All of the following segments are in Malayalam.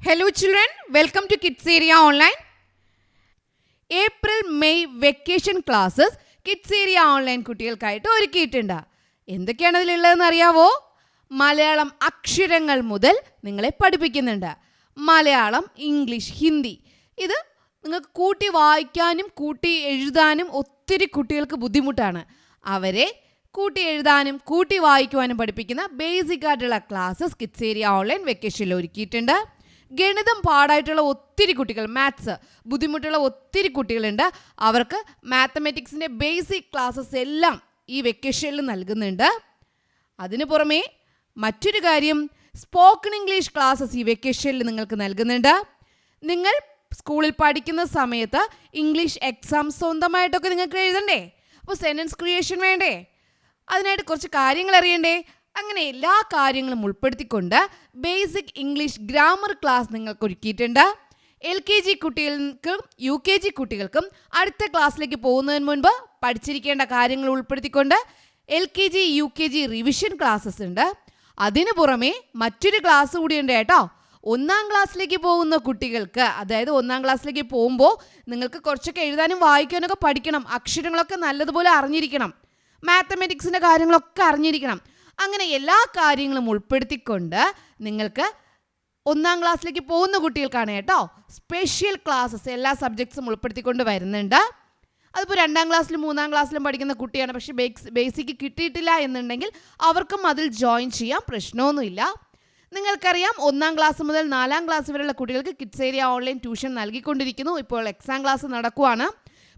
Hello children, welcome to Kids Area Online. April, May vacation classes Kids Area Online കുട്ടികൾക്കായിട്ട് ഒരുക്കിയിട്ടുണ്ട്. എന്തൊക്കെയാണ് അതിലുള്ളതെന്ന് അറിയാവോ? മലയാളം അക്ഷരങ്ങൾ മുതൽ നിങ്ങളെ പഠിപ്പിക്കുന്നുണ്ട്. മലയാളം, ഇംഗ്ലീഷ്, ഹിന്ദി. ഇത് നിങ്ങൾക്ക് കൂട്ടി വായിക്കാനും കൂട്ടി എഴുതാനും ഒത്തിരി കുട്ടികൾക്ക് ബുദ്ധിമുട്ടാണ്. അവരെ കൂട്ടി എഴുതാനും കൂട്ടി വായിക്കുവാനും പഠിപ്പിക്കുന്ന ബേസിക് ആയിട്ടുള്ള ക്ലാസ്സസ് കിഡ്സ് ഏരിയ ഓൺലൈൻ വെക്കേഷനിൽ ഒരുക്കിയിട്ടുണ്ട്. ഗണിതം പാടായിട്ടുള്ള ഒത്തിരി കുട്ടികൾ, മാത്സ് ബുദ്ധിമുട്ടുള്ള ഒത്തിരി കുട്ടികളുണ്ട്. അവർക്ക് മാത്തമാറ്റിക്സിൻ്റെ ബേസിക് ക്ലാസ്സസ് എല്ലാം ഈ വെക്കേഷനിൽ നൽകുന്നുണ്ട്. അതിനു പുറമേ മറ്റൊരു കാര്യം, സ്പോക്കൺ ഇംഗ്ലീഷ് ക്ലാസ്സസ് ഈ വെക്കേഷനിൽ നിങ്ങൾക്ക് നൽകുന്നുണ്ട്. നിങ്ങൾ സ്കൂളിൽ പഠിക്കുന്ന സമയത്ത് ഇംഗ്ലീഷ് എക്സാം സ്വന്തമായിട്ടൊക്കെ നിങ്ങൾക്ക് എഴുതണ്ടേ? അപ്പോൾ സെൻറ്റൻസ് ക്രിയേഷൻ വേണ്ടേ? അതിനായിട്ട് കുറച്ച് കാര്യങ്ങൾ അറിയണ്ടേ? അങ്ങനെ എല്ലാ കാര്യങ്ങളും ഉൾപ്പെടുത്തിക്കൊണ്ട് ബേസിക് ഇംഗ്ലീഷ് ഗ്രാമർ ക്ലാസ് നിങ്ങൾക്ക് ഒരുക്കിയിട്ടുണ്ട്. LKG കുട്ടികൾക്കും UKG കുട്ടികൾക്കും അടുത്ത ക്ലാസ്സിലേക്ക് പോകുന്നതിന് മുൻപ് പഠിച്ചിരിക്കേണ്ട കാര്യങ്ങൾ ഉൾപ്പെടുത്തിക്കൊണ്ട് LKG UKG റിവിഷൻ ക്ലാസ്സസ് ഉണ്ട്. അതിനു പുറമെ മറ്റൊരു ക്ലാസ് കൂടിയുണ്ട് കേട്ടോ. 1ാം ക്ലാസ്സിലേക്ക് പോകുന്ന കുട്ടികൾക്ക്, അതായത് 1ാം ക്ലാസ്സിലേക്ക് പോകുമ്പോൾ നിങ്ങൾക്ക് കുറച്ചൊക്കെ എഴുതാനും വായിക്കാനൊക്കെ പഠിക്കണം. അക്ഷരങ്ങളൊക്കെ നല്ലതുപോലെ അറിഞ്ഞിരിക്കണം. മാത്തമാറ്റിക്സിൻ്റെ കാര്യങ്ങളൊക്കെ അറിഞ്ഞിരിക്കണം. അങ്ങനെ എല്ലാ കാര്യങ്ങളും ഉൾപ്പെടുത്തിക്കൊണ്ട് നിങ്ങൾക്ക് 1ാം ക്ലാസ്സിലേക്ക് പോകുന്ന കുട്ടികൾക്കാണ് കേട്ടോ സ്പെഷ്യൽ ക്ലാസ്സസ് എല്ലാ സബ്ജക്ട്സും ഉൾപ്പെടുത്തിക്കൊണ്ട് വരുന്നുണ്ട്. അതിപ്പോൾ 2ാം ക്ലാസ്സിലും 3ാം ക്ലാസ്സിലും പഠിക്കുന്ന കുട്ടിയാണ്, പക്ഷേ ബേസിക്ക് കിട്ടിയിട്ടില്ല എന്നുണ്ടെങ്കിൽ അവർക്കും അതിൽ ജോയിൻ ചെയ്യാം, പ്രശ്നമൊന്നുമില്ല. നിങ്ങൾക്കറിയാം 1ാം ക്ലാസ് മുതൽ 4ാം ക്ലാസ് വരെയുള്ള കുട്ടികൾക്ക് കിഡ്സ് ഏരിയ ഓൺലൈൻ ട്യൂഷൻ നൽകിക്കൊണ്ടിരിക്കുന്നു. ഇപ്പോൾ എക്സാം ക്ലാസ് നടക്കുവാണ്.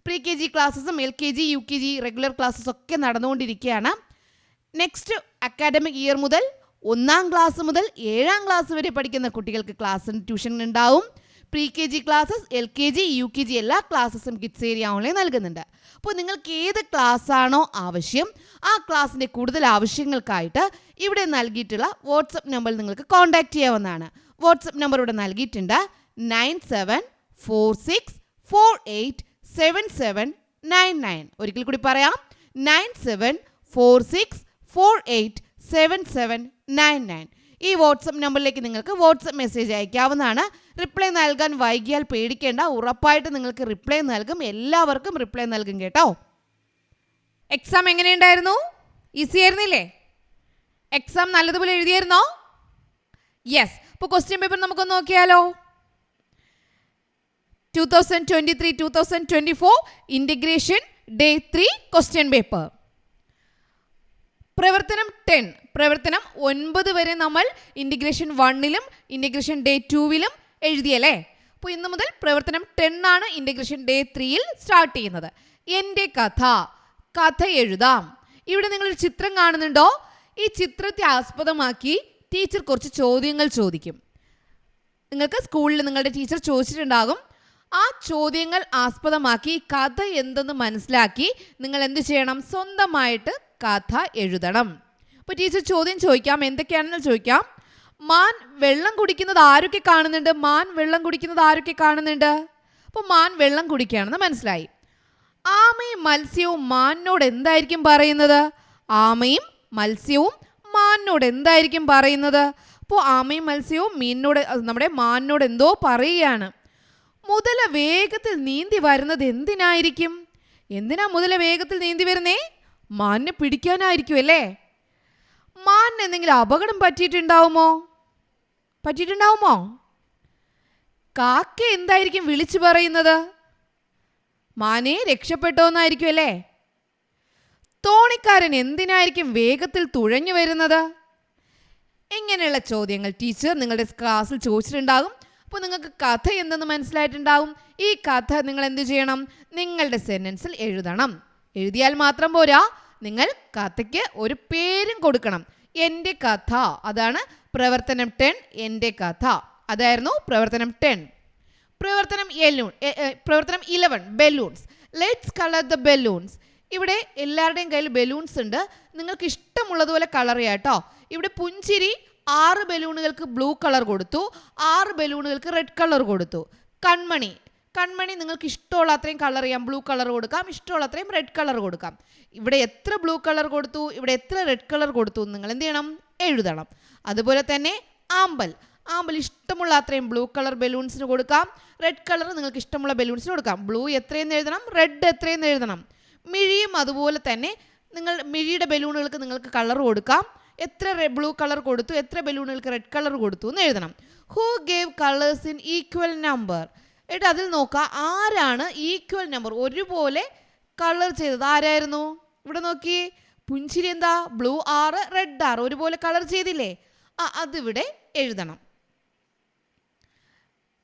PKG ക്ലാസ്സസും LKG UKG റെഗുലർ ക്ലാസ്സസ് ഒക്കെ നടന്നുകൊണ്ടിരിക്കുകയാണ്. നെക്സ്റ്റ് അക്കാഡമിക് ഇയർ മുതൽ 1ാം ക്ലാസ് മുതൽ 7ാം ക്ലാസ് വരെ പഠിക്കുന്ന കുട്ടികൾക്ക് ക്ലാസ്സിന് ട്യൂഷൻ ഉണ്ടാവും. PKG ക്ലാസ്സസ്, LKG UKG എല്ലാ ക്ലാസ്സസും കിഡ്സ് ഏരിയ ഓൺലൈൻ നൽകുന്നുണ്ട്. അപ്പോൾ നിങ്ങൾക്ക് ഏത് ക്ലാസ്സാണോ ആവശ്യം, ആ ക്ലാസ്സിൻ്റെ കൂടുതൽ ആവശ്യങ്ങൾക്കായിട്ട് ഇവിടെ നൽകിയിട്ടുള്ള വാട്സപ്പ് നമ്പറിൽ നിങ്ങൾക്ക് കോൺടാക്റ്റ് ചെയ്യാവുന്നതാണ്. വാട്സപ്പ് നമ്പർ ഇവിടെ നൽകിയിട്ടുണ്ട്. 9746487799. ഒരിക്കൽ കൂടി പറയാം, 9746487799. ഈ വാട്സപ്പ് നമ്പറിലേക്ക് നിങ്ങൾക്ക് വാട്സപ്പ് മെസ്സേജ് അയക്കാവുന്നതാണ്. റിപ്ലൈ നൽകാൻ വൈകിയാൽ പേടിക്കേണ്ട, ഉറപ്പായിട്ട് നിങ്ങൾക്ക് റിപ്ലൈ നൽകും. എല്ലാവർക്കും റിപ്ലൈ നൽകും കേട്ടോ. എക്സാം എങ്ങനെയുണ്ടായിരുന്നു? ഈസി ആയിരുന്നില്ലേ? എക്സാം നല്ലതുപോലെ എഴുതിയായിരുന്നോ? യെസ്. ഇപ്പോൾ ക്വസ്റ്റ്യൻ പേപ്പർ നമുക്കൊന്ന് നോക്കിയാലോ. 2023-2024 ഇൻ്റഗ്രേഷൻ ഡേ 3 ക്വസ്റ്റ്യൻ പേപ്പർ. പ്രവർത്തനം 10, പ്രവർത്തനം 9 വരെ നമ്മൾ ഇൻ്റഗ്രേഷൻ 1ലും ഇൻ്റഗ്രേഷൻ ഡേ 2വിലും എഴുതിയല്ലേ. അപ്പോൾ ഇന്ന് മുതൽ പ്രവർത്തനം 10 ആണ് ഇൻ്റഗ്രേഷൻ ഡേ 3യിൽ സ്റ്റാർട്ട് ചെയ്യുന്നത്. എൻ്റെ കഥ, കഥ എഴുതാം. ഇവിടെ നിങ്ങളൊരു ചിത്രം കാണുന്നുണ്ടോ? ഈ ചിത്രത്തെ ആസ്പദമാക്കി ടീച്ചർ കുറച്ച് ചോദ്യങ്ങൾ ചോദിക്കും. നിങ്ങൾക്ക് സ്കൂളിൽ നിങ്ങളുടെ ടീച്ചർ ചോദിച്ചിട്ടുണ്ടാകും. ആ ചോദ്യങ്ങൾ ആസ്പദമാക്കി കഥ എന്തെന്ന് മനസ്സിലാക്കി നിങ്ങൾ എന്ത് ചെയ്യണം? സ്വന്തമായിട്ട് കഥ എഴുതണം. അപ്പോൾ ടീച്ചർ ചോദ്യം ചോദിക്കാം, എന്തൊക്കെയാണെന്ന് ചോദിക്കാം. മാൻ വെള്ളം കുടിക്കുന്നത് ആരൊക്കെ കാണുന്നുണ്ട്? മാൻ വെള്ളം കുടിക്കുന്നത് ആരൊക്കെ കാണുന്നുണ്ട്? അപ്പോൾ മാൻ വെള്ളം കുടിക്കുകയാണെന്ന് മനസ്സിലായി. ആമയും മത്സ്യവും മാനിനോട് എന്തായിരിക്കും പറയുന്നത്? ആമയും മത്സ്യവും മാനിനോട് എന്തായിരിക്കും പറയുന്നത്? അപ്പോൾ ആമയും മത്സ്യവും മീനിനോട്, നമ്മുടെ മാനിനോട് എന്തോ പറയുകയാണ്. മുതല വേഗത്തിൽ നീന്തി വരുന്നത് എന്തിനായിരിക്കും? എന്തിനാ മുതല വേഗത്തിൽ നീന്തി വരുന്നേ? മാനിനെ പിടിക്കാനായിരിക്കും അല്ലേ? മാനിന് എന്തെങ്കിലും അപകടം പറ്റിയിട്ടുണ്ടാവുമോ? കാക്ക എന്തായിരിക്കും വിളിച്ചു പറയുന്നത്? മാനെ രക്ഷപ്പെട്ടോന്നായിരിക്കും അല്ലേ? തോണിക്കാരൻ എന്തിനായിരിക്കും വേഗത്തിൽ തുഴഞ്ഞു വരുന്നത്? ഇങ്ങനെയുള്ള ചോദ്യങ്ങൾ ടീച്ചർ നിങ്ങളുടെ ക്ലാസ്സിൽ ചോദിച്ചിട്ടുണ്ടാകും. അപ്പോൾ നിങ്ങൾക്ക് കഥ എന്തെന്ന് മനസ്സിലായിട്ടുണ്ടാവും. ഈ കഥ നിങ്ങൾ എന്ത് ചെയ്യണം? നിങ്ങളുടെ സെൻറ്റൻസിൽ എഴുതണം. എഴുതിയാൽ മാത്രം പോരാ, നിങ്ങൾ കഥയ്ക്ക് ഒരു പേരും കൊടുക്കണം. എൻ്റെ കഥ, അതാണ് പ്രവർത്തനം 10. എൻ്റെ കഥ, അതായിരുന്നു പ്രവർത്തനം 10. പ്രവർത്തനം 11 balloons. Let's colour the balloons. ഇവിടെ എല്ലാവരുടെയും കയ്യിൽ ബലൂൺസ് ഉണ്ട്. നിങ്ങൾക്ക് ഇഷ്ടമുള്ളതുപോലെ കളർ ചെയ്യാം കേട്ടോ. ഇവിടെ പുഞ്ചിരി 6 ബലൂണുകൾക്ക് ബ്ലൂ കളർ കൊടുത്തു, 6 ബലൂണുകൾക്ക് റെഡ് കളർ കൊടുത്തു. കൺമണി നിങ്ങൾക്ക് ഇഷ്ടമുള്ള അത്രയും കളർ ചെയ്യാം. ബ്ലൂ കളർ കൊടുക്കാം, ഇഷ്ടമുള്ള അത്രയും റെഡ് കളർ കൊടുക്കാം. ഇവിടെ എത്ര ബ്ലൂ കളർ കൊടുത്തു, ഇവിടെ എത്ര റെഡ് കളർ കൊടുത്തു നിങ്ങൾ എന്ത് ചെയ്യണം? എഴുതണം. അതുപോലെ തന്നെ ആമ്പൽ ആമ്പൽ ഇഷ്ടമുള്ള അത്രയും ബ്ലൂ കളർ ബലൂൺസിന് കൊടുക്കാം. റെഡ് കളർ നിങ്ങൾക്ക് ഇഷ്ടമുള്ള ബലൂൺസിന് കൊടുക്കാം. ബ്ലൂ എത്രയെന്ന് എഴുതണം, റെഡ് എത്രയെന്ന് എഴുതണം. മിഴിയും അതുപോലെ തന്നെ നിങ്ങൾ മിഴിയുടെ ബലൂണുകൾക്ക് നിങ്ങൾക്ക് കളർ കൊടുക്കാം. എത്ര ബ്ലൂ കളർ കൊടുത്തു, എത്ര ബലൂണുകൾക്ക് റെഡ് കളർ കൊടുത്തു എന്ന് എഴുതണം. Who gave colours in equal number. എന്നിട്ട് അതിൽ നോക്കുക ആരാണ് ഈക്വൽ നമ്പർ ഒരുപോലെ കളർ ചെയ്തത്, ആരായിരുന്നു? ഇവിടെ നോക്കിയേ, പുഞ്ചിരി എന്താ, ബ്ലൂ 6 റെഡ് 6 ഒരുപോലെ കളർ ചെയ്തില്ലേ? അതിവിടെ എഴുതണം.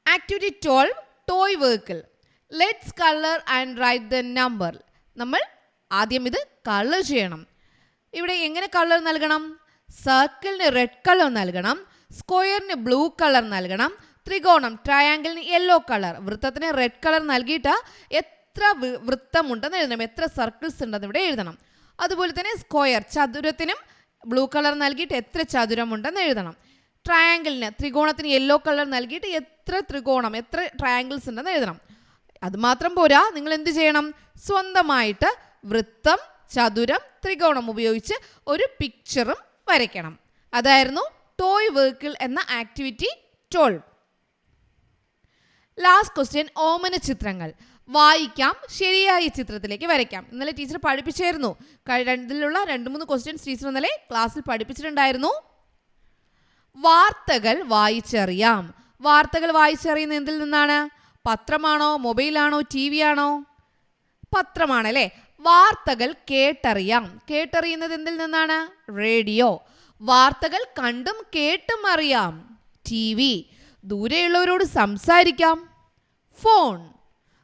Activity 12 toy vehicle. Let's colour and write the number. നമ്മൾ ആദ്യം ഇത് കളർ ചെയ്യണം. ഇവിടെ എങ്ങനെ കളർ നൽകണം? സർക്കിളിന് റെഡ് കളർ നൽകണം, സ്ക്വയറിന് ബ്ലൂ കളർ നൽകണം, ത്രികോണം ട്രയാങ്കിളിന് യെല്ലോ കളർ, വൃത്തത്തിന് റെഡ് കളർ നൽകിയിട്ട് എത്ര വൃത്തമുണ്ടെന്ന് എഴുതണം, എത്ര സർക്കിൾസ് ഉണ്ടെന്ന് ഇവിടെ എഴുതണം. അതുപോലെ തന്നെ സ്ക്വയർ ചതുരത്തിനും ബ്ലൂ കളർ നൽകിയിട്ട് എത്ര ചതുരമുണ്ടെന്ന് എഴുതണം. ട്രയാങ്കിളിന് ത്രികോണത്തിന് യെല്ലോ കളർ നൽകിയിട്ട് എത്ര ത്രികോണം, എത്ര ട്രയാങ്കിൾസ് ഉണ്ടെന്ന് എഴുതണം. അതുമാത്രം പോരാ, നിങ്ങൾ എന്ത് ചെയ്യണം? സ്വന്തമായിട്ട് വൃത്തം, ചതുരം, ത്രികോണം ഉപയോഗിച്ച് ഒരു പിക്ചറും വരയ്ക്കണം. അതായിരുന്നു ടോയ് വെഹിക്കിൾ എന്ന ആക്ടിവിറ്റി 12. ലാസ്റ്റ് ക്വസ്റ്റ്യൻ, ഓമന ചിത്രങ്ങൾ. വായിക്കാം, ശരിയായ ചിത്രത്തിലേക്ക് വരയ്ക്കാം. ഇന്നലെ ടീച്ചർ പഠിപ്പിച്ചായിരുന്നു. ഇതിലുള്ള 2-3 ക്വസ്റ്റ്യൻസ് ടീച്ചർ ഇന്നലെ ക്ലാസ്സിൽ പഠിപ്പിച്ചിട്ടുണ്ടായിരുന്നു. വാർത്തകൾ വായിച്ചറിയാം. വാർത്തകൾ വായിച്ചറിയുന്നത് എന്തിൽ നിന്നാണ്? പത്രമാണോ, മൊബൈലാണോ, TV ആണോ? പത്രമാണല്ലേ. വാർത്തകൾ കേട്ടറിയാം. കേട്ടറിയുന്നത് എന്തിൽ നിന്നാണ്? റേഡിയോ. വാർത്തകൾ കണ്ടും കേട്ടും അറിയാം. TV. ദൂരെയുള്ളവരോട് സംസാരിക്കാം. ഫോൺ.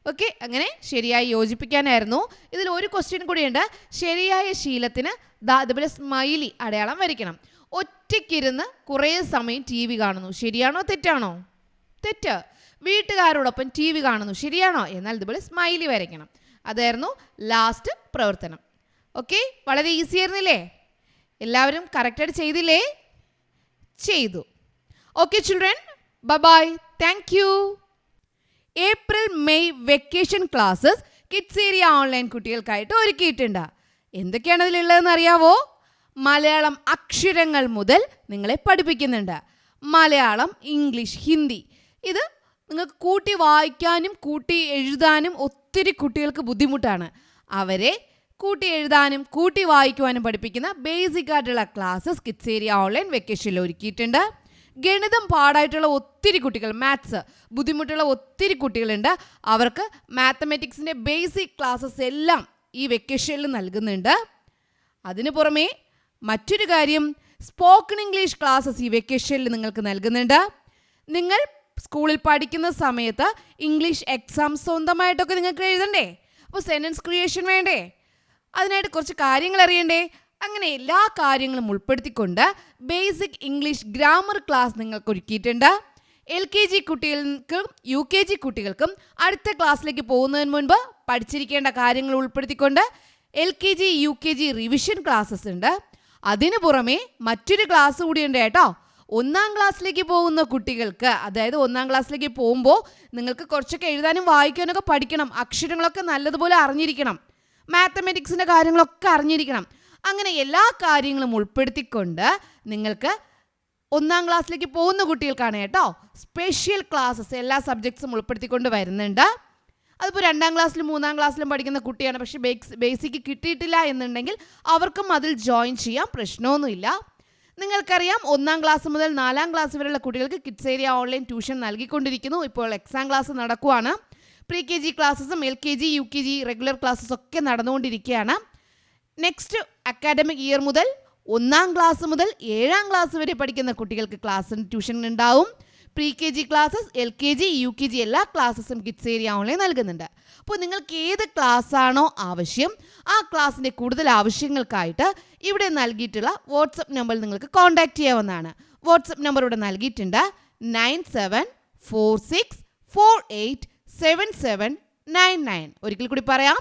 ഓക്കെ, അങ്ങനെ ശരിയായി യോജിപ്പിക്കാനായിരുന്നു. ഇതിൽ ഒരു ക്വസ്റ്റ്യൻ കൂടിയുണ്ട്. ശരിയായ ശീലത്തിന് അതുപോലെ സ്മൈലി അടയാളം വരയ്ക്കണം. ഒറ്റയ്ക്കിരുന്ന് കുറേ സമയം TV കാണുന്നു. ശരിയാണോ തെറ്റാണോ? തെറ്റ്. വീട്ടുകാരോടൊപ്പം TV കാണുന്നു. ശരിയാണോ? എന്നാൽ ഇതുപോലെ സ്മൈലി വരയ്ക്കണം. അതായിരുന്നു ലാസ്റ്റ് പ്രവർത്തനം. ഓക്കെ, വളരെ ഈസി ആയിരുന്നില്ലേ? എല്ലാവരും കറക്റ്റായിട്ട് ചെയ്തില്ലേ? ചെയ്തു. Okay children, bye. Thank you. April May vacation classes kids area online കുട്ടികൾക്കായിട്ട് ഒരുക്കിയിട്ടുണ്ട്. എന്തൊക്കെയാണ് അതിലുള്ളതെന്ന് അറിയാവോ? മലയാളം അക്ഷരങ്ങൾ മുതൽ നിങ്ങളെ പഠിപ്പിക്കുന്നുണ്ട്. മലയാളം, ഇംഗ്ലീഷ്, ഹിന്ദി. ഇത് നിങ്ങൾക്ക് കൂട്ടി വായിക്കാനും കൂട്ടി എഴുതാനും ഒത്തിരി കുട്ടികൾക്ക് ബുദ്ധിമുട്ടാണ്. അവരെ കൂട്ടി എഴുതാനും കൂട്ടി വായിക്കുവാനും പഠിപ്പിക്കുന്ന ബേസിക് ആയിട്ടുള്ള ക്ലാസ്സസ് കിഡ്സ് ഏരിയ ഓൺലൈൻ വെക്കേഷനിൽ ഒരുക്കിയിട്ടുണ്ട്. ഗണിതം പാടായിട്ടുള്ള ഒത്തിരി കുട്ടികൾ, മാത്സ് ബുദ്ധിമുട്ടുള്ള ഒത്തിരി കുട്ടികളുണ്ട്. അവർക്ക് മാത്തമാറ്റിക്സിൻ്റെ ബേസിക് ക്ലാസ്സസ് എല്ലാം ഈ വെക്കേഷനിൽ നൽകുന്നുണ്ട്. അതിനു പുറമെ മറ്റൊരു കാര്യം, സ്പോക്കൺ ഇംഗ്ലീഷ് ക്ലാസ്സസ് ഈ വെക്കേഷനിൽ നിങ്ങൾക്ക് നൽകുന്നുണ്ട്. നിങ്ങൾ സ്കൂളിൽ പഠിക്കുന്ന സമയത്ത് ഇംഗ്ലീഷ് എക്സാം സ്വന്തമായിട്ടൊക്കെ നിങ്ങൾക്ക് എഴുതണ്ടേ? അപ്പോൾ സെൻറ്റൻസ് ക്രിയേഷൻ വേണ്ടേ? അതിനായിട്ട് കുറച്ച് കാര്യങ്ങൾ അറിയണ്ടേ? അങ്ങനെ എല്ലാ കാര്യങ്ങളും ഉൾപ്പെടുത്തിക്കൊണ്ട് ബേസിക് ഇംഗ്ലീഷ് ഗ്രാമർ ക്ലാസ് നിങ്ങൾക്ക് ഒരുക്കിയിട്ടുണ്ട്. LKG കുട്ടികൾക്കും UKG കുട്ടികൾക്കും അടുത്ത ക്ലാസ്സിലേക്ക് പോകുന്നതിന് മുൻപ് പഠിച്ചിരിക്കേണ്ട കാര്യങ്ങൾ ഉൾപ്പെടുത്തിക്കൊണ്ട് LKG UKG റിവിഷൻ ക്ലാസ്സസ് ഉണ്ട്. അതിനു പുറമെ മറ്റൊരു ക്ലാസ് കൂടിയുണ്ട് കേട്ടോ. 1ാം ക്ലാസ്സിലേക്ക് പോകുന്ന കുട്ടികൾക്ക്, അതായത് 1ാം ക്ലാസ്സിലേക്ക് പോകുമ്പോൾ നിങ്ങൾക്ക് കുറച്ചൊക്കെ എഴുതാനും വായിക്കാനൊക്കെ പഠിക്കണം. അക്ഷരങ്ങളൊക്കെ നല്ലതുപോലെ അറിഞ്ഞിരിക്കണം. മാത്തമാറ്റിക്സിൻ്റെ കാര്യങ്ങളൊക്കെ അറിഞ്ഞിരിക്കണം. അങ്ങനെ എല്ലാ കാര്യങ്ങളും ഉൾപ്പെടുത്തിക്കൊണ്ട് നിങ്ങൾക്ക് 1ാം ക്ലാസ്സിലേക്ക് പോകുന്ന കുട്ടികൾക്കാണ് കേട്ടോ സ്പെഷ്യൽ ക്ലാസ്സസ് എല്ലാ സബ്ജക്ട്സും ഉൾപ്പെടുത്തിക്കൊണ്ട് വരുന്നുണ്ട്. അതിപ്പോൾ 2ാം ക്ലാസ്സിലും 3ാം ക്ലാസ്സിലും പഠിക്കുന്ന കുട്ടിയാണ്, പക്ഷേ ബേസിക് കിട്ടിയിട്ടില്ല എന്നുണ്ടെങ്കിൽ അവർക്കും അതിൽ ജോയിൻ ചെയ്യാം, പ്രശ്നമൊന്നുമില്ല. നിങ്ങൾക്കറിയാം 1ാം ക്ലാസ് മുതൽ 4ാം ക്ലാസ് വരെയുള്ള കുട്ടികൾക്ക് കിഡ്സ് ഏരിയ ഓൺലൈൻ ട്യൂഷൻ നൽകിക്കൊണ്ടിരിക്കുന്നു. ഇപ്പോൾ എക്സാം ക്ലാസ് നടക്കുവാണ്. pre-KG ക്ലാസ്സസും LKG UKG റെഗുലർ ക്ലാസ്സസ് ഒക്കെ നടന്നുകൊണ്ടിരിക്കുകയാണ്. നെക്സ്റ്റ് അക്കാഡമിക് ഇയർ മുതൽ 1ാം ക്ലാസ് മുതൽ 7ാം ക്ലാസ് വരെ പഠിക്കുന്ന കുട്ടികൾക്ക് ക്ലാസ്സിന് ട്യൂഷൻ ഉണ്ടാവും. pre-KG ക്ലാസ്സസ്, LKG UKG എല്ലാ ക്ലാസ്സസും കിഡ്സ് ഏരിയ ഓൺലൈൻ നൽകുന്നുണ്ട്. അപ്പോൾ നിങ്ങൾക്ക് ഏത് ക്ലാസ്സാണോ ആവശ്യം ആ ക്ലാസ്സിൻ്റെ കൂടുതൽ ആവശ്യങ്ങൾക്കായിട്ട് ഇവിടെ നൽകിയിട്ടുള്ള വാട്സപ്പ് നമ്പറിൽ നിങ്ങൾക്ക് കോൺടാക്റ്റ് ചെയ്യാവുന്നതാണ്. വാട്സപ്പ് നമ്പർ ഇവിടെ നൽകിയിട്ടുണ്ട് 9746487799. ഒരിക്കൽ കൂടി പറയാം,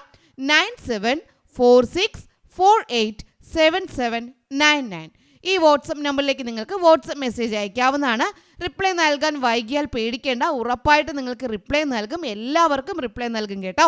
9746487799. ഈ വാട്സപ്പ് നമ്പറിലേക്ക് നിങ്ങൾക്ക് വാട്സപ്പ് മെസ്സേജ് അയക്കാവുന്നതാണ്. റിപ്ലൈ നൽകാൻ വൈകിയാൽ പേടിക്കേണ്ട, ഉറപ്പായിട്ട് നിങ്ങൾക്ക് റിപ്ലൈ നൽകും. എല്ലാവർക്കും റിപ്ലൈ നൽകും കേട്ടോ.